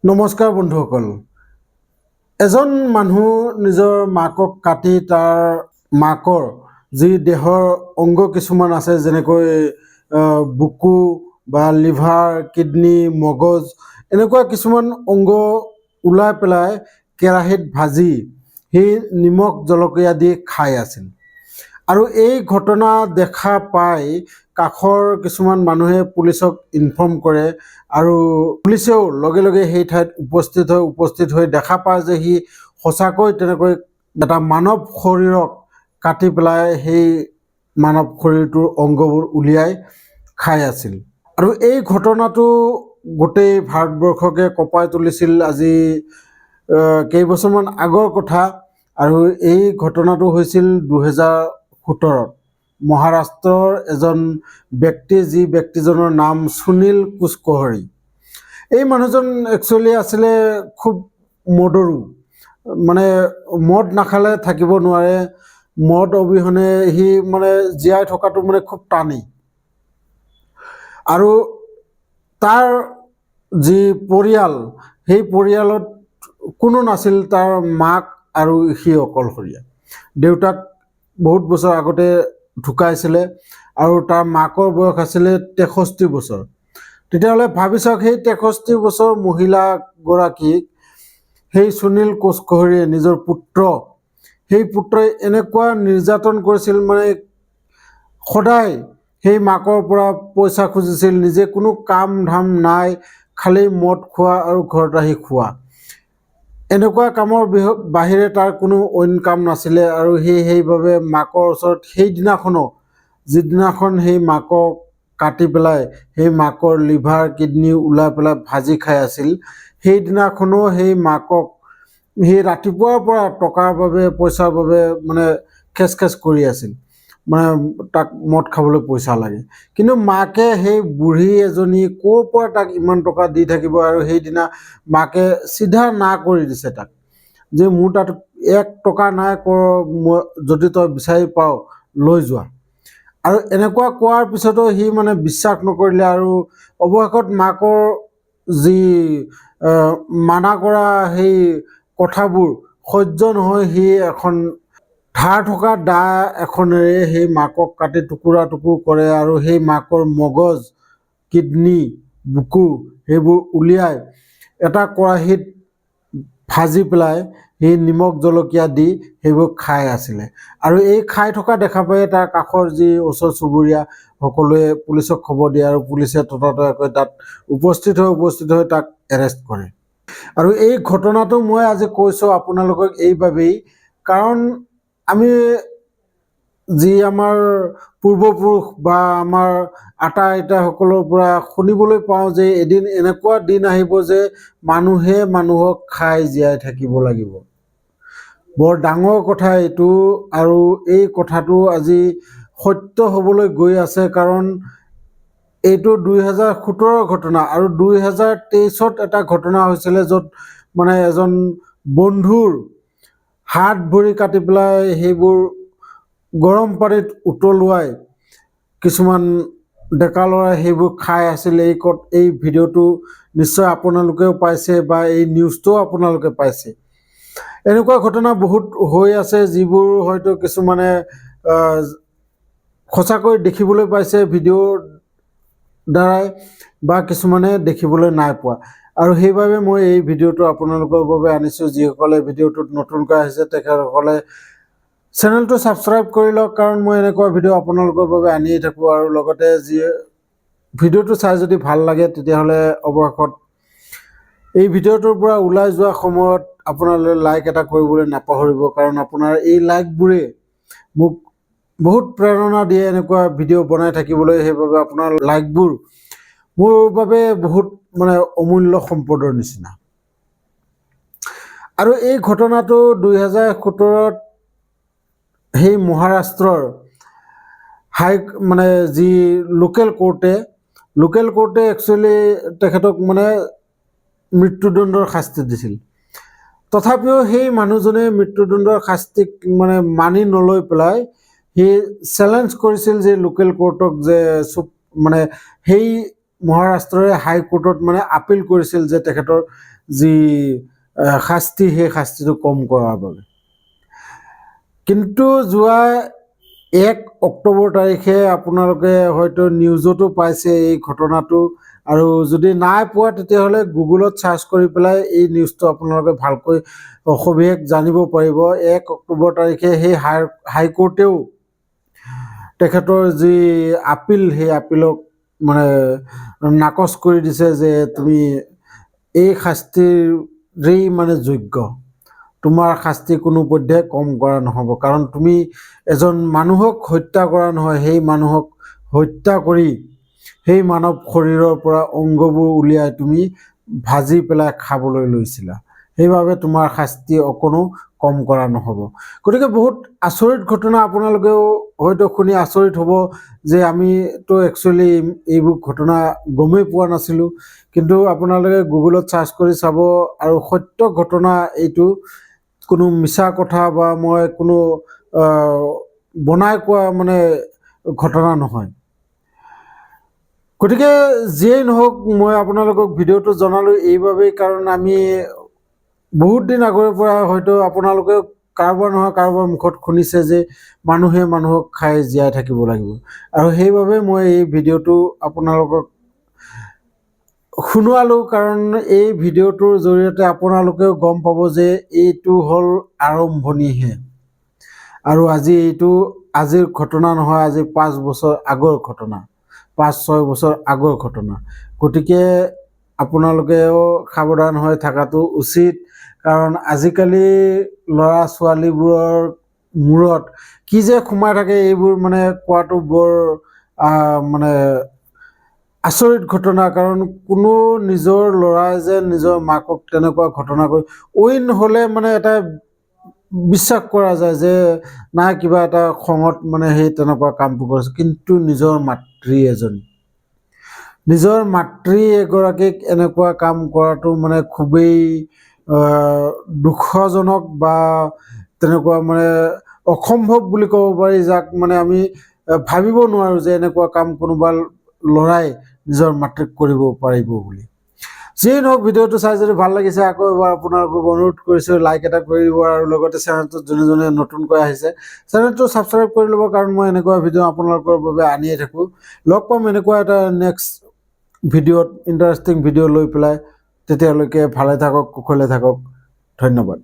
নমস্কাৰ বন্ধুসকল। এজন মানুহ নিজৰ মাকক কাটি তাৰ মাকৰ যি দেহৰ অংগ কিছুমান আছে, যেনেকৈ বুকু বা লিভাৰ, কিডনি, মগজ, এনেকুৱা কিছুমান অংগ ওলাই পেলাই কেৰাহীত ভাজি সেই নিমখ জলকীয়া দি খাই আছিল। আৰু এই ঘটনা দেখা পাই কাষৰ কিছুমান মানুহে পুলিচক ইনফৰ্ম কৰে আৰু পুলিচেও লগে লগে সেই ঠাইত উপস্থিত হৈ দেখা পায় যে সি সঁচাকৈ তেনেকৈ এটা মানৱ শৰীৰক কাটি পেলাই সেই মানৱ শৰীৰটোৰ অংগবোৰ উলিয়াই খাই আছিল। আৰু এই ঘটনাটো গোটেই ভাৰতবৰ্ষকে কঁপাই তুলিছিল। আজি কেইবছৰমান আগৰ কথা, আৰু এই ঘটনাটো হৈছিল 2017-ত। মহাৰাষ্ট্ৰৰ এজন ব্যক্তি, যি ব্যক্তিজনৰ নাম সুনীল কুচকহৰী। এই মানুহজন একচুৱেলি আছিলে খুব মদৰু, মানে মদ নাখালে থাকিব নোৱাৰে। মদ অবিহনে সি মানে জীয়াই থকাটো মানে খুব টানেই। আৰু তাৰ যি পৰিয়াল, সেই পৰিয়ালত কোনো নাছিল। তাৰ মাক আৰু সি অকলশৰীয়া। দেউতাক বহুত বছৰ আগতে ঢুকাইছিলে আৰু তাৰ মাকৰ বয়স আছিলে 63 বছৰ। তেতিয়াহ'লে ভাবি চাওক, সেই 63 বছৰ মহিলাগৰাকীক সেই সুনীল কুচকহৰীয়ে নিজৰ পুত্ৰ, সেই পুত্ৰই এনেকুৱা নিৰ্যাতন কৰিছিল, মানে সদায় সেই মাকৰ পৰা পইচা খুজিছিল। নিজে কোনো কাম ধাম নাই, খালি মদ খোৱা আৰু ঘৰত আহি খোৱা। এনেকুৱা কামৰ বাহিৰে তাৰ কোনো অইন কাম নাছিলে। আৰু সেইবাবে মাকৰ ওচৰত সেইদিনাখনো, যিদিনাখন সেই মাকক কাটি পেলাই সেই মাকৰ লিভাৰ, কিডনি ওলাই পেলাই ভাজি খাই আছিল, সেইদিনাখনো সেই মাকক সেই ৰাতিপুৱাৰ পৰা টকাৰ বাবে, পইচাৰ বাবে মানে খেচ কৰি আছিল। মানে তাক মদ খাবলৈ পইচা লাগে, কিন্তু মাকে সেই বুঢ়ী এজনী ক'ৰ পৰা তাক ইমান টকা দি থাকিব। আৰু সেইদিনা মাকে চিধা না কৰি দিছে তাক, যে মোৰ তাত 1 টকা নাই, যদি তই বিচাৰি পাও লৈ যোৱা। আৰু এনেকুৱা কোৱাৰ পিছতো সি মানে বিশ্বাস নকৰিলে। আৰু অৱশেষত মাকৰ যি মানা কৰা সেই কথাবোৰ সহ্য নহয়, সি এখন ধাৰ থকা দা এখনেৰে সেই মাকক কাটি টুকুৰা কৰে। আৰু সেই মাকৰ মগজ, কিডনি, বুকু সেইবোৰ উলিয়াই এটা কেৰাহীত ভাজি পেলাই সেই নিমখ জলকীয়া দি সেইবোৰ খাই আছিলে। আৰু এই খাই থকা দেখা পাই তাৰ কাষৰ যি ওচৰ চুবুৰীয়া সকলোৱে পুলিচক খবৰ দিয়ে, আৰু পুলিচে ততাতয়াকৈ তাত উপস্থিত হৈ তাক এৰেষ্ট কৰে। আৰু এই ঘটনাটো মই আজি কৈছোঁ আপোনালোকক এইবাবেই, কাৰণ আমি যি আমাৰ পূৰ্বপুৰুষ বা আমাৰ আটা আইতাসকলৰ পৰা শুনিবলৈ পাওঁ যে এদিন এনেকুৱা দিন আহিব যে মানুহে মানুহক খাই জীয়াই থাকিব লাগিব। বৰ ডাঙৰ কথা এইটো। আৰু এই কথাটো আজি সত্য হ'বলৈ গৈ আছে, কাৰণ এইটো 2017ৰ ঘটনা। আৰু 2023ত এটা ঘটনা হৈছিলে, য'ত মানে এজন বন্ধুৰ হাত ভৰি কাটি পেলাই সেইবোৰ গৰম পানীত উতলোৱাই কিছুমান ডেকা ল'ৰাই সেইবোৰ খাই আছিল। এই ভিডিঅ'টো নিশ্চয় আপোনালোকেও পাইছে বা এই নিউজটোও আপোনালোকে পাইছে। এনেকুৱা ঘটনা বহুত হৈ আছে, যিবোৰ হয়তো কিছুমানে সঁচাকৈ দেখিবলৈ পাইছে ভিডিঅ'ৰ দ্বাৰাই, বা কিছুমানে দেখিবলৈ নাই পোৱা। আৰু সেইবাবে মই এই ভিডিঅ'টো আপোনালোকৰ বাবে আনিছোঁ। যিসকলে ভিডিঅ'টোত নতুনকৈ আহিছে তেখেতসকলে চেনেলটো ছাবস্ক্ৰাইব কৰি লওক, কাৰণ মই এনেকুৱা ভিডিঅ' আপোনালোকৰ বাবে আনিয়ে থাকোঁ। আৰু লগতে যি ভিডিঅ'টো চাই যদি ভাল লাগে, তেতিয়াহ'লে অৱশেষত এই ভিডিঅ'টোৰ পৰা ওলাই যোৱা সময়ত আপোনালোকে লাইক এটা কৰিবলৈ নাপাহৰিব, কাৰণ আপোনাৰ এই লাইকবোৰে মোক বহুত প্ৰেৰণা দিয়ে এনেকুৱা ভিডিঅ' বনাই থাকিবলৈ। সেইবাবে আপোনাৰ লাইকবোৰ মোৰ বাবে বহুত মানে অমূল্য সম্পদৰ নিচিনা। আৰু এই ঘটনাটো 2017ত সেই মহাৰাষ্ট্ৰৰ মানে যি লোকেল কোৰ্টে একচুৱেলি তেখেতক মানে মৃত্যুদণ্ডৰ শাস্তি দিছিল। তথাপিও সেই মানুহজনে মৃত্যুদণ্ডৰ শাস্তিক মানে মানি নলৈ পেলাই সি চেলেঞ্জ কৰিছিল যে লোকেল কোৰ্টক, যে মানে সেই মহাৰাষ্ট্ৰৰে হাই কোৰ্টত মানে আপিল কৰিছিল যে তেখেতৰ যি শাস্তি সেই শাস্তিটো কম কৰাৰ বাবে। কিন্তু যোৱা 1 অক্টোবৰ তাৰিখে আপোনালোকে হয়তো নিউজতো পাইছে এই ঘটনাটো, আৰু যদি নাই পোৱা তেতিয়াহ'লে গুগলত চাৰ্চ কৰি পেলাই এই নিউজটো আপোনালোকে ভালকৈ সবিশেষ জানিব পাৰিব। 1 অক্টোবৰ তাৰিখে সেই হাইকোৰ্টেও তেখেতৰ যি আপিল সেই আপিলক মানে নাকচ কৰি দিছে যে তুমি এই শাস্তিৰেই মানে যোগ্য, তোমাৰ শাস্তি কোনো পধ্যে কম কৰা নহ'ব, কাৰণ তুমি এজন মানুহক হত্যা কৰা নহয়, সেই মানুহক হত্যা কৰি সেই মানৱ শৰীৰৰ পৰা অংগবোৰ উলিয়াই তুমি ভাজি পেলাই খাবলৈ লৈছিলা, সেইবাবে তোমাৰ শাস্তি অকণো কম কৰা নহ'ব। গতিকে বহুত আচৰিত ঘটনা, আপোনালোকেও হয়তো শুনি আচৰিত হ'ব যে আমিতো একচুৱেলি এইবোৰ ঘটনা গমেই পোৱা নাছিলোঁ। কিন্তু আপোনালোকে গুগলত চাৰ্চ কৰি চাব, আৰু সত্য ঘটনা এইটো, কোনো মিছা কথা বা মই কোনো বনাই কোৱা মানে ঘটনা নহয়। গতিকে যিয়েই নহওক, মই আপোনালোকক ভিডিঅ'টো জনালোঁ এইবাবেই, কাৰণ আমি বহুত দিন আগৰে পৰা হয়তো আপোনালোকে কাৰোবাৰ নহয় কাৰোবাৰ মুখত শুনিছে যে মানুহে মানুহক খাই জীয়াই থাকিব লাগিব, আৰু সেইবাবে মই এই ভিডিঅ'টো আপোনালোকক শুনোৱালোঁ, কাৰণ এই ভিডিঅ'টোৰ জৰিয়তে আপোনালোকেও গম পাব যে এইটো হ'ল আৰম্ভণিহে, আৰু আজিৰ ঘটনা নহয়, আজি 5 বছৰ আগৰ ঘটনা, 5-6 বছৰ আগৰ ঘটনা। গতিকে আপোনালোকেও সাৱধান হৈ থকাটো উচিত, কাৰণ আজিকালি ল'ৰা ছোৱালীবোৰৰ মূৰত কি যে সোমাই থাকে এইবোৰ মানে কোৱাটো বৰ মানে আচৰিত ঘটনা। কাৰণ কোনো নিজৰ ল'ৰাই যে নিজৰ মাকক তেনেকুৱা ঘটনা কৰি অইন হ'লে মানে এটা বিশ্বাস কৰা যায় যে নাই কিবা এটা খঙত মানে সেই তেনেকুৱা কামটো কৰিছে, কিন্তু নিজৰ মাতৃ এজনী, নিজৰ মাতৃ এগৰাকীক এনেকুৱা কাম কৰাটো মানে খুবেই দুখজনক, বা তেনেকুৱা মানে অসম্ভৱ বুলি ক'ব পাৰি, যাক মানে আমি ভাবিব নোৱাৰোঁ যে এনেকুৱা কাম কোনোবা ল'ৰাই নিজৰ মাতৃক কৰিব পাৰিব বুলি। যিয়েই নহওক, ভিডিঅ'টো চাই যদি ভাল লাগিছে, আকৌ এবাৰ আপোনালোকক অনুৰোধ কৰিছোঁ লাইক এটা কৰি দিব, আৰু লগতে চেনেলটোত যোনে নতুনকৈ আহিছে চেনেলটো ছাবস্ক্ৰাইব কৰি ল'ব, কাৰণ মই এনেকুৱা ভিডিঅ' আপোনালোকৰ বাবে আনিয়ে থাকোঁ। লগ পাম এনেকুৱা এটা নেক্সট ভিডিঅ'ত, ইণ্টাৰেষ্টিং ভিডিঅ' লৈ পেলাই। তেতিয়ালৈকে ভালে থাকক, কুশলে থাকক, ধন্যবাদ।